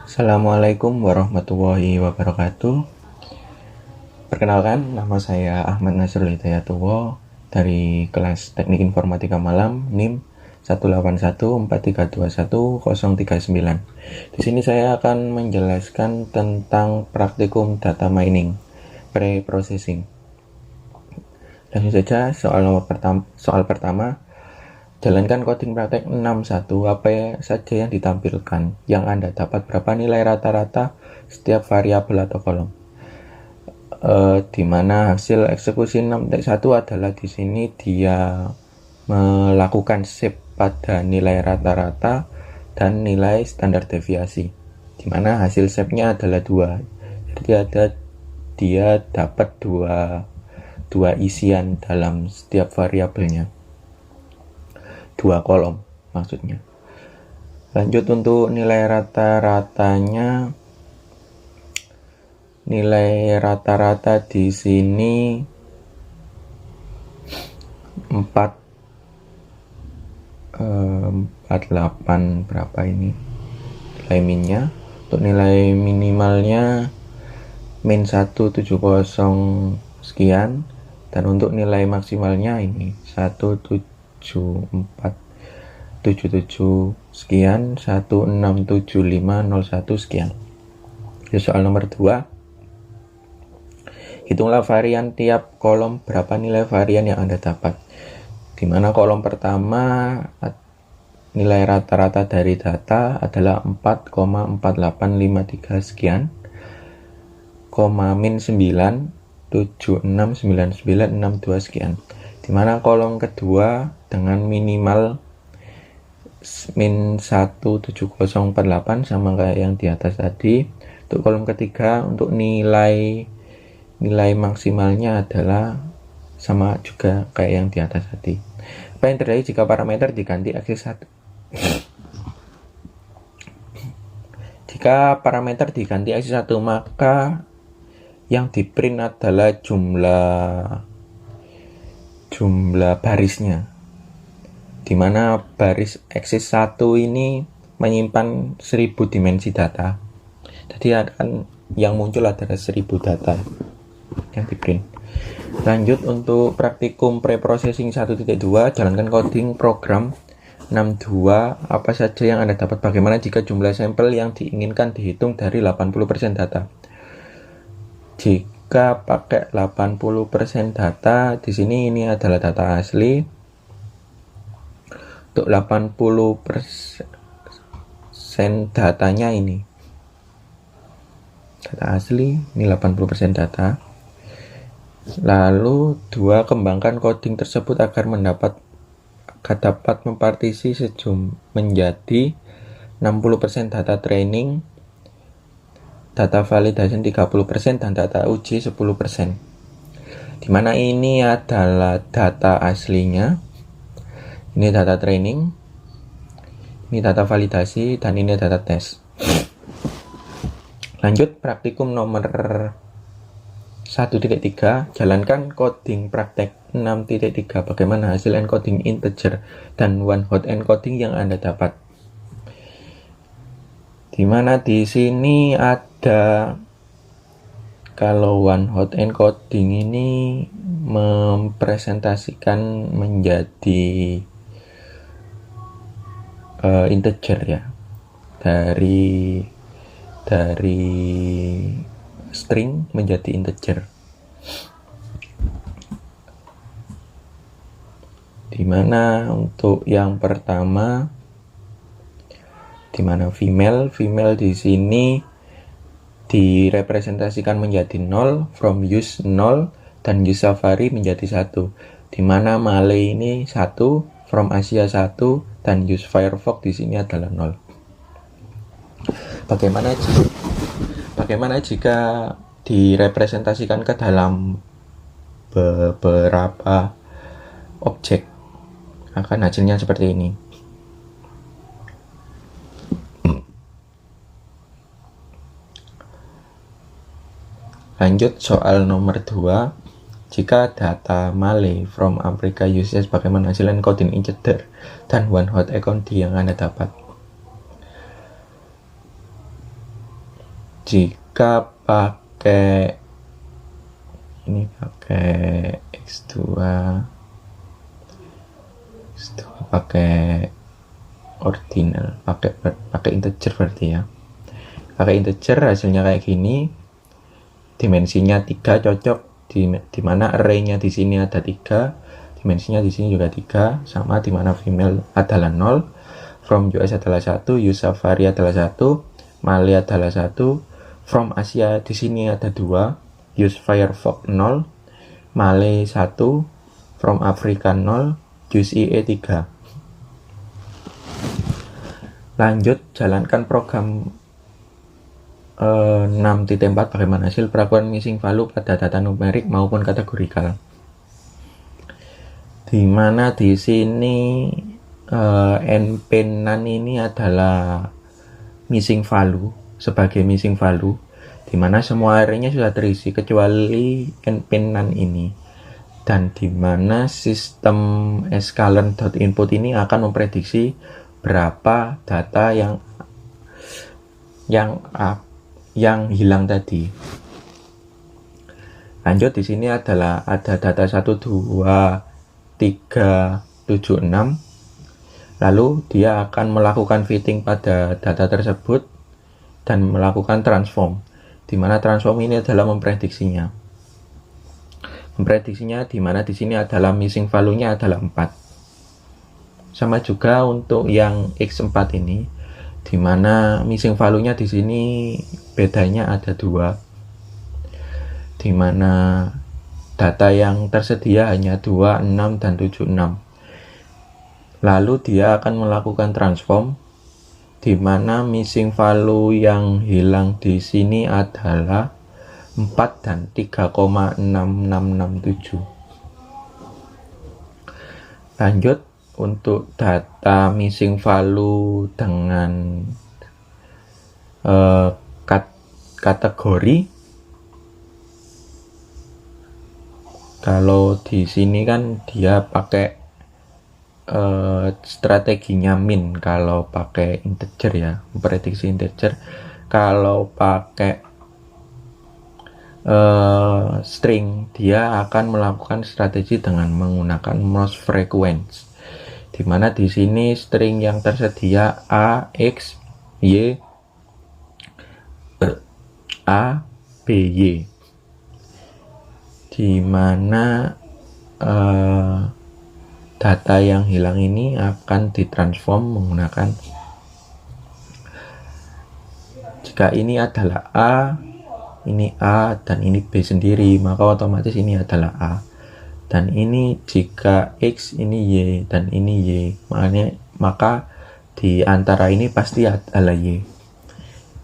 Assalamualaikum warahmatullahi wabarakatuh. Perkenalkan, nama saya Ahmad Nasrul Hidayatullah dari kelas Teknik Informatika Malam NIM 18143210039. Di sini saya akan menjelaskan tentang praktikum data mining pre-processing. Langsung saja soal pertama. Jalankan coding praktek 61. Apa saja yang ditampilkan? Yang Anda dapat berapa nilai rata-rata setiap variabel atau kolom? Di mana hasil eksekusi 6.1 adalah di sini dia melakukan shape pada nilai rata-rata dan nilai standar deviasi. Di mana hasil shape-nya adalah 2. Jadi dia dapat dua isian dalam setiap variabelnya. 2 kolom maksudnya. Lanjut untuk nilai rata-ratanya. Nilai rata-rata di sini 48 berapa ini nilai minnya. Untuk nilai minimalnya min 170 sekian, dan untuk nilai maksimalnya ini 17477 sekian, 167501 sekian. Di soal nomor 2, hitunglah varian tiap kolom, berapa nilai varian yang Anda dapat. Di mana kolom pertama nilai rata-rata dari data adalah 4,4853 sekian, min 9769962 sekian. Dimana kolom kedua dengan minimal min 17048 sama kayak yang di atas tadi. Untuk kolom ketiga, untuk nilai maksimalnya adalah sama juga kayak yang di atas tadi. Apa yang terjadi jika parameter diganti aksis 1? Jika parameter diganti aksis 1, maka yang di print adalah jumlah barisnya, dimana baris aksis 1 ini menyimpan 1000 dimensi data. Jadi akan yang muncul adalah 1000 data yang di print. Lanjut untuk praktikum pre-processing 1.2, jalankan coding program 62. Apa saja yang Anda dapat? Bagaimana jika jumlah sampel yang diinginkan dihitung dari 80% data? Jika pakai 80% data, di sini ini adalah data asli. Untuk 80% datanya ini data asli, ini 80% data. Lalu 2, kembangkan coding tersebut agar dapat mempartisi menjadi 60% data training, data validation 30%, dan data uji 10%. Dimana ini adalah data aslinya, ini data training, ini data validasi, dan ini data tes. Lanjut praktikum nomor 1.3, jalankan coding praktek 6.3. Bagaimana hasil encoding integer dan one hot encoding yang Anda dapat. Dimana di sini ada, kalau one hot encoding ini mempresentasikan menjadi integer ya, dari string menjadi integer. Dimana untuk yang pertama, dimana female di sini direpresentasikan menjadi 0, from use 0, dan use Safari menjadi 1. Dimana male ini 1, from Asia 1, dan use Firefox di sini adalah 0. Bagaimana jika direpresentasikan ke dalam beberapa objek? Akan hasilnya seperti ini. Lanjut soal nomor 2. Jika data Malay from Africa uses, bagaimana hasil encoding integer dan one hot encoding yang Anda dapat? Jika pakai ini pakai X2 pakai ordinal, pakai integer berarti ya. Pakai integer hasilnya kayak gini. Dimensinya 3 cocok di mana array-nya di sini ada 3, dimensinya di sini juga 3, sama di mana female adalah 0, from US adalah 1, use Safari adalah 1, Mali adalah 1, from Asia di sini ada 2, use Firefox 0, Mali 1, from Afrika 0, use IE 3. Lanjut, jalankan program 6.4 bagaimana hasil perakuan missing value pada data numerik maupun kategorikal. Di mana di sini npnan ini adalah missing value, sebagai missing value, di mana semua array-nya sudah terisi kecuali npnan ini, dan di mana sistem sklearn.input ini akan memprediksi berapa data yang hilang tadi. Lanjut, di sini ada data 1, 2, 3, 7, 6. Lalu dia akan melakukan fitting pada data tersebut dan melakukan transform, di mana transform ini adalah memprediksinya. Di mana di sini adalah missing value-nya adalah 4. Sama juga untuk yang X4 ini, di mana missing value-nya di sini bedanya ada 2, di mana data yang tersedia hanya 2, 6, dan 7, 6. Lalu dia akan melakukan transform, di mana missing value yang hilang di sini adalah 4 dan 3,6667. Lanjut, untuk data missing value dengan kategori, kalau di sini kan dia pakai strateginya min kalau pakai integer ya, memprediksi integer. Kalau pakai string, dia akan melakukan strategi dengan menggunakan most frequent, di mana di sini string yang tersedia A, X, Y, A, B, Y, di mana data yang hilang ini akan ditransform menggunakan, jika ini adalah A, ini A, dan ini B sendiri, maka otomatis ini adalah A. Dan ini jika X, ini Y, dan ini Y, maka di antara ini pasti adalah Y.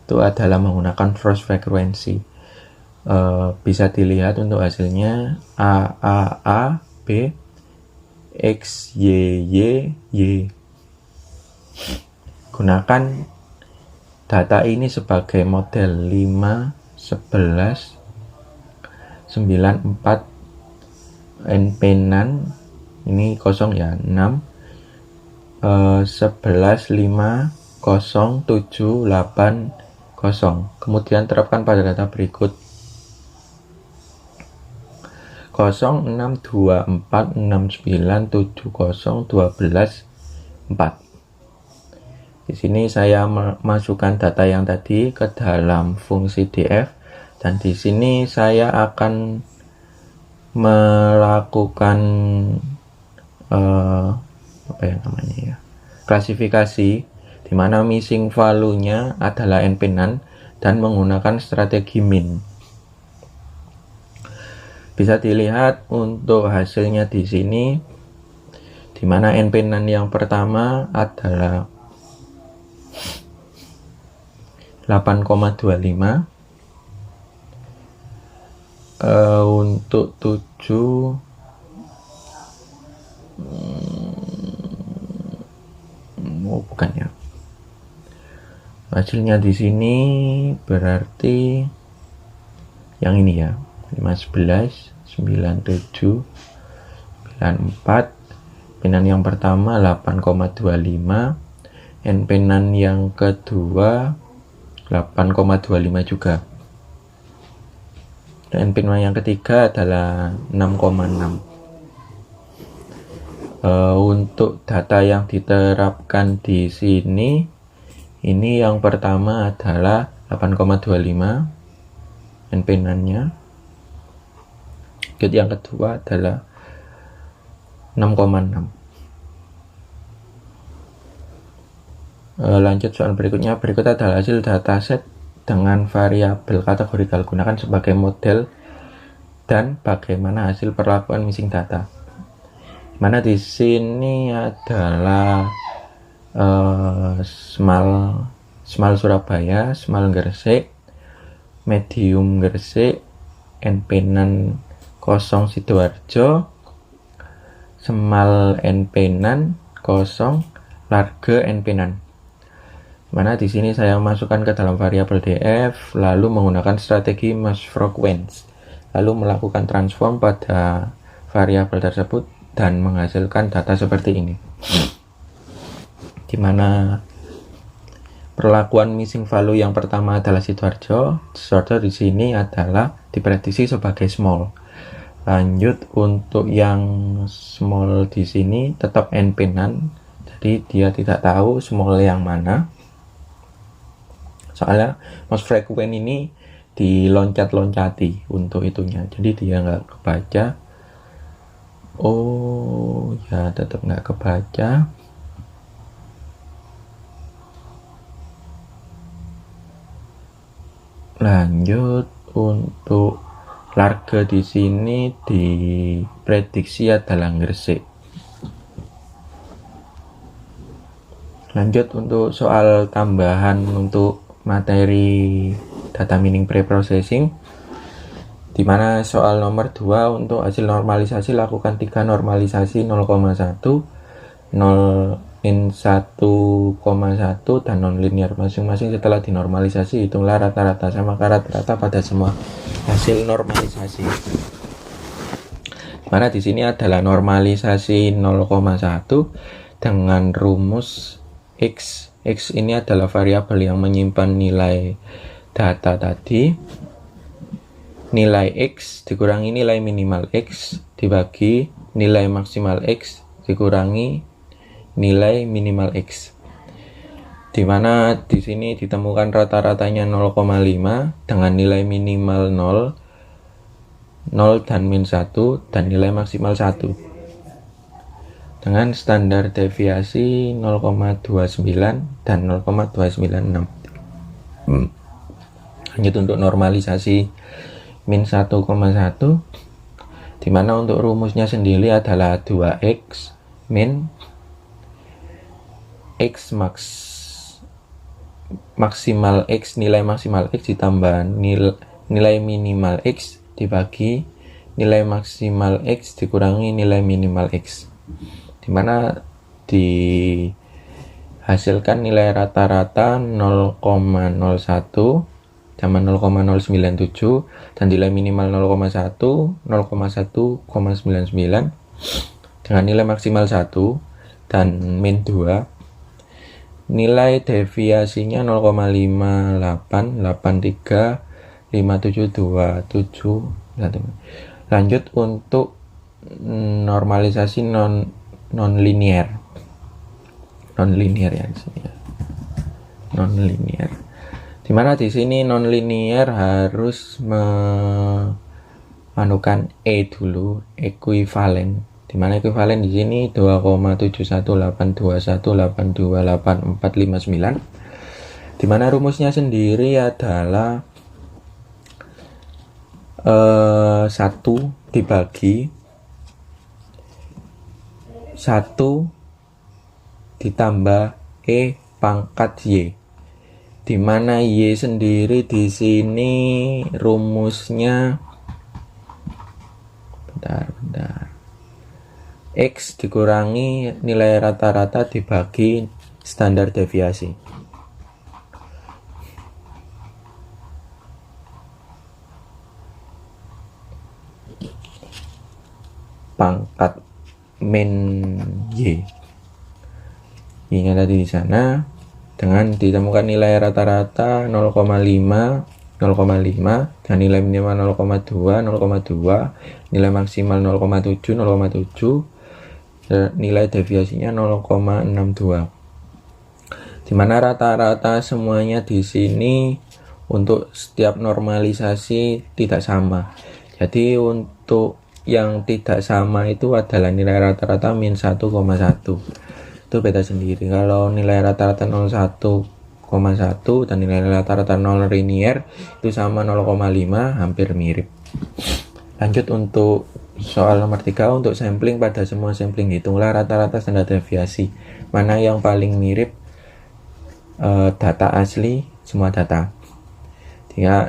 Itu adalah menggunakan cross frequency. Bisa dilihat untuk hasilnya A, B, X, Y, Y. Gunakan data ini sebagai model 5, 11, 94, npnan ini kosong ya, 6, 11, 5, 0, 7, 8, 0. Kemudian terapkan pada data berikut: 0, 6, 2, 4, 6, 9, 7, 0, 12, 4. Di sini saya masukkan data yang tadi ke dalam fungsi df, dan di sini saya akan melakukan klasifikasi, di mana missing value-nya adalah npnan dan menggunakan strategi min. Bisa dilihat untuk hasilnya di sini, di mana npnan yang pertama adalah 8,25, untuk 7 bukan ya. Hasilnya di sini berarti yang ini ya, 15, 97, 94. Npnan yang pertama 8,25, npnan yang kedua 8,25 juga. Dan NP0 yang ketiga adalah 6,6. Untuk data yang diterapkan di sini, ini yang pertama adalah 8,25 NP0-nya. Yang kedua adalah 6,6. Lanjut soal berikutnya. Berikut adalah hasil dataset dengan variabel kategorial. Gunakan sebagai model dan bagaimana hasil perlakuan missing data. Mana di sini adalah Small Surabaya, Small Gresik, Medium Gresik, NP0 0 Sidoarjo, Small NP0 0, Large NP0. Mana di sini saya masukkan ke dalam variabel df, lalu menggunakan strategi merge frequency, lalu melakukan transform pada variabel tersebut dan menghasilkan data seperti ini. Di mana perlakuan missing value yang pertama adalah Sidoarjo. Sidoarjo di sini adalah diprediksi sebagai small. Lanjut untuk yang small di sini tetap NP0, jadi dia tidak tahu small yang mana. Soalnya merge frequency ini diloncat-loncati untuk itunya, jadi dia nggak kebaca. Oh ya, tetap nggak kebaca. Lanjut untuk large di sini diprediksi adalah Gresik. Lanjut untuk soal tambahan untuk materi data mining preprocessing, di mana soal nomor 2 untuk hasil normalisasi lakukan 3 normalisasi 0,1, 0 min 1,1 dan non-linear masing-masing. Setelah dinormalisasi, hitunglah rata-rata sama rata-rata pada semua hasil normalisasi. Mana di sini adalah normalisasi 0,1 dengan rumus X. X ini adalah variabel yang menyimpan nilai data tadi. Nilai X dikurangi nilai minimal X dibagi nilai maksimal X dikurangi nilai minimal X. Di mana di sini ditemukan rata-ratanya 0,5 dengan nilai minimal 0, 0 dan min 1 dan nilai maksimal 1. Dengan standar deviasi 0,29 dan 0,296. Lanjut untuk normalisasi min 1,1, di mana untuk rumusnya sendiri adalah 2x min x maksimal x, nilai maksimal x ditambah nilai minimal x dibagi nilai maksimal x dikurangi nilai minimal x, dimana dihasilkan nilai rata-rata 0,01 sama 0,097 dan nilai minimal 0,1, 0,1,99 dengan nilai maksimal 1 dan min 2. Nilai deviasinya 0,58835727. Lanjut untuk normalisasi non-linear ya di sini ya. Non-linear. Dimana di sini non-linear harus menukan E dulu, ekuivalen. Dimana ekuivalen di sini 2,7182882849. Dimana rumusnya sendiri adalah 1 dibagi 1 ditambah E pangkat Y, dimana Y sendiri di sini rumusnya bentar. X dikurangi nilai rata-rata dibagi standar deviasi. Pangkat min Y. Y-nya tadi di sana dengan ditemukan nilai rata-rata 0,5 dan nilai minimal 0,2, nilai maksimal 0,7, nilai deviasinya 0,62. Dimana rata-rata semuanya di sini untuk setiap normalisasi tidak sama. Jadi untuk yang tidak sama itu adalah nilai rata-rata min 1,1. Itu beda sendiri. Kalau nilai rata-rata 0,1 dan nilai rata-rata 0 linear itu sama 0,5, hampir mirip. Lanjut untuk soal nomor 3, untuk sampling pada semua sampling hitunglah rata-rata standar deviasi. Mana yang paling mirip data asli semua data.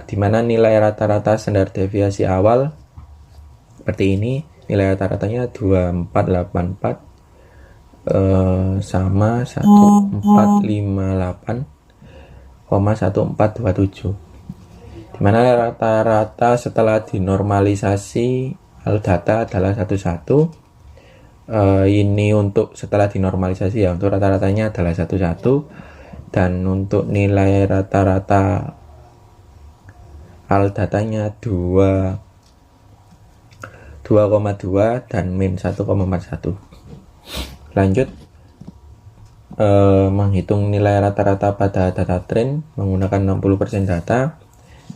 Di mana nilai rata-rata standar deviasi awal seperti ini, nilai rata-ratanya 2484 sama 1458,1427. Dimana rata-rata setelah dinormalisasi data adalah 11. Ini untuk setelah dinormalisasi ya, untuk rata-ratanya adalah 11. Dan untuk nilai rata-rata datanya 2,2 dan min 1,41. Lanjut menghitung nilai rata-rata pada data trend menggunakan 60% data,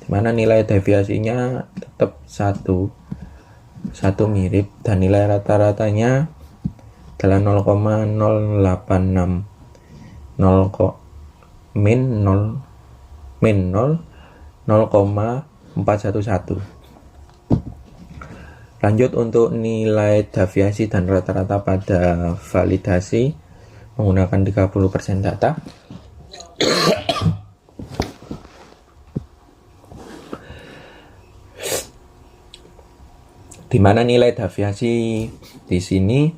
dimana nilai deviasinya tetap satu mirip dan nilai rata-ratanya adalah 0,086, min 0,411. Lanjut untuk nilai deviasi dan rata-rata pada validasi menggunakan 30% data. Di mana nilai deviasi di sini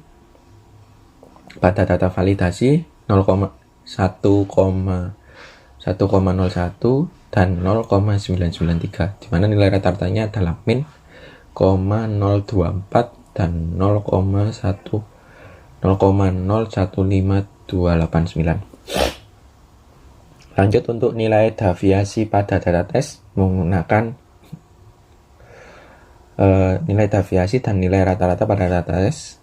pada data validasi 1,01 dan 0,993, di mana nilai rata-ratanya adalah min 0,024 dan 0,015289. Lanjut untuk nilai deviasi pada data tes menggunakan nilai deviasi dan nilai rata-rata pada data tes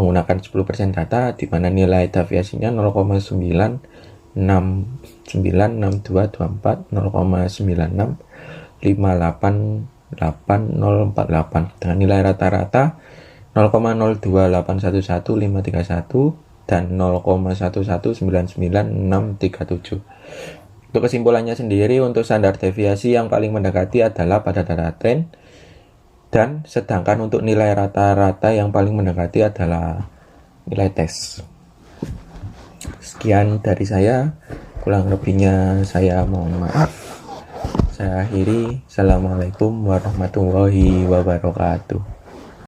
menggunakan 10% data, di mana nilai deviasinya 0,9696224, 0,965888048 dengan nilai rata-rata 0,0281151 dan 0,1199637. Untuk kesimpulannya sendiri, untuk standar deviasi yang paling mendekati adalah pada data trend, dan sedangkan untuk nilai rata-rata yang paling mendekati adalah nilai tes. Sekian dari saya, kurang lebihnya saya mohon maaf. Saya akhiri. Assalamualaikum warahmatullahi wabarakatuh.